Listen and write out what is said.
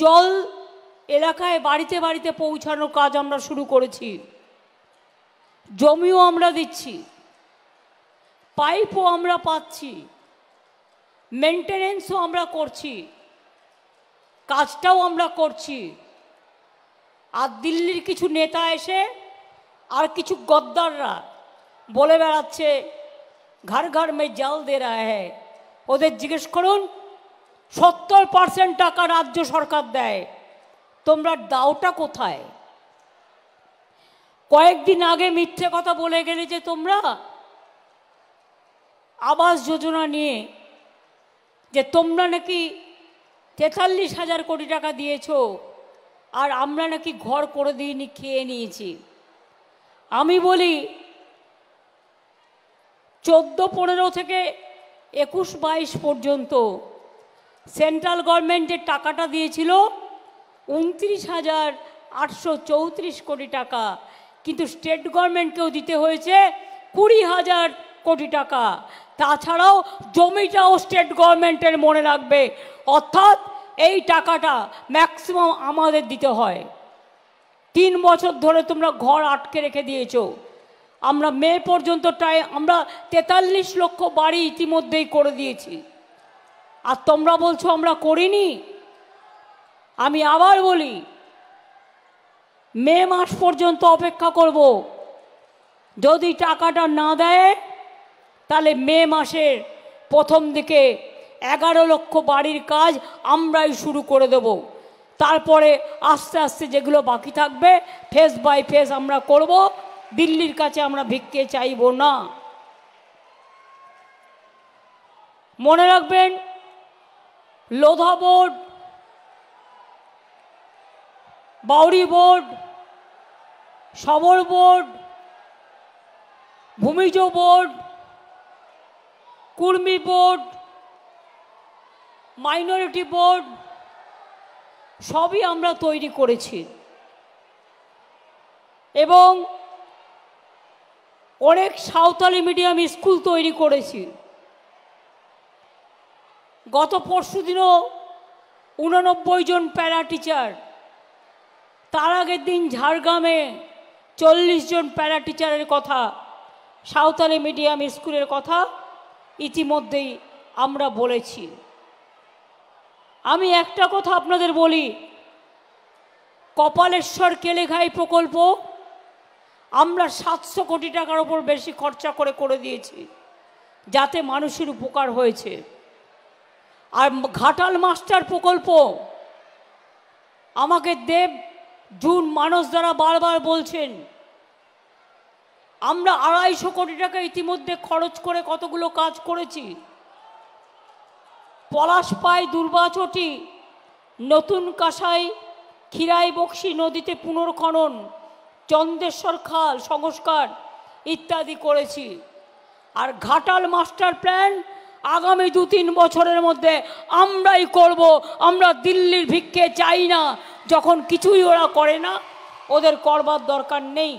জল এলাকায় বাড়িতে বাড়িতে পৌঁছানোর কাজ আমরা শুরু করেছি। জমিও আমরা দিচ্ছি, পাইপও আমরা পাচ্ছি, মেনটেনেন্সও আমরা করছি, কাজটাও আমরা করছি। আর দিল্লির কিছু নেতা এসে আর কিছু গদ্দাররা বলে বেড়াচ্ছে ঘর ঘর মে জল দে রা হ্যায়। ওদের জিজ্ঞেস করুন 70% টাকা রাজ্য সরকার দেয়, তোমরা দাওটা কোথায়? কয়েকদিন আগে মিথ্যে কথা বলে গেলে যে তোমরা আবাস যোজনা নিয়ে, যে তোমরা নাকি 43,000 কোটি টাকা দিয়েছো আর আমরা নাকি ঘর করে দিইনি, খেয়ে নিয়েছি। আমি বলি 14-15 থেকে 21-22 পর্যন্ত সেন্ট্রাল গভর্নমেন্ট যে টাকাটা দিয়েছিল 29,834 কোটি টাকা, কিন্তু স্টেট গভর্নমেন্টকেও দিতে হয়েছে 20,000 কোটি টাকা। তাছাড়াও জমিটাও স্টেট গভর্নমেন্টের, মনে রাখবে। অর্থাৎ এই টাকাটা ম্যাক্সিমাম আমাদের দিতে হয়। 3 বছর ধরে তোমরা ঘর আটকে রেখে দিয়েছো। আমরা মে পর্যন্ত আমরা 43 লক্ষ বাড়ি ইতিমধ্যেই করে দিয়েছি, আর তোমরা বলছো আমরা করিনি। আমি আবার বলি মে মাস পর্যন্ত অপেক্ষা করব। যদি টাকাটা না দেয় তাহলে মে মাসের প্রথম দিকে 11 লক্ষ বাড়ির কাজ আমরাই শুরু করে দেব। তারপরে আস্তে আস্তে যেগুলো বাকি থাকবে ফেজ বাই ফেজ আমরা করব। দিল্লির কাছে আমরা ভিক্ষে চাইব না। মনে রাখবেন, লোধা বোর্ড, বাউরি বোর্ড, সবর board, Bhumij board, Kurmi board, minority board সবই আমরা তৈরি করেছি এবং অনেক সাঁওতালি মিডিয়াম স্কুল তৈরি করেছি। গত পরশুদিনও 89 জন প্যারা টিচার, তার আগের দিন ঝাড়গ্রামে 40 জন প্যারা টিচারের কথা, সাঁওতালি মিডিয়াম স্কুলের কথা ইতিমধ্যেই আমরা বলেছি। আমি একটা কথা আপনাদের বলি, কপালেশ্বর কেলেঘাই প্রকল্প আমরা 700 কোটি টাকার ওপর বেশি খরচা করে দিয়েছি, যাতে মানুষের উপকার হয়েছে। আর ঘাটাল মাস্টার প্রকল্প আমাকে দেব জুন মানস দ্বারা বারবার বলছেন, আমরা 250 কোটি টাকা ইতিমধ্যে খরচ করে কতগুলো কাজ করেছি। পলাশপাই দুর্বাচটি, নতুন কাঁসাই, ক্ষীরাই বক্সি নদীতে পুনর্খনন, চন্দ্রেশ্বর খাল সংস্কার ইত্যাদি করেছি। আর ঘাটাল মাস্টার প্ল্যান আগামী 2-3 বছরের মধ্যে আমরাই করব। আমরা দিল্লির ভিক্ষে চাই না। যখন কিছুই ওরা করে না, ওদের করবার দরকার নেই।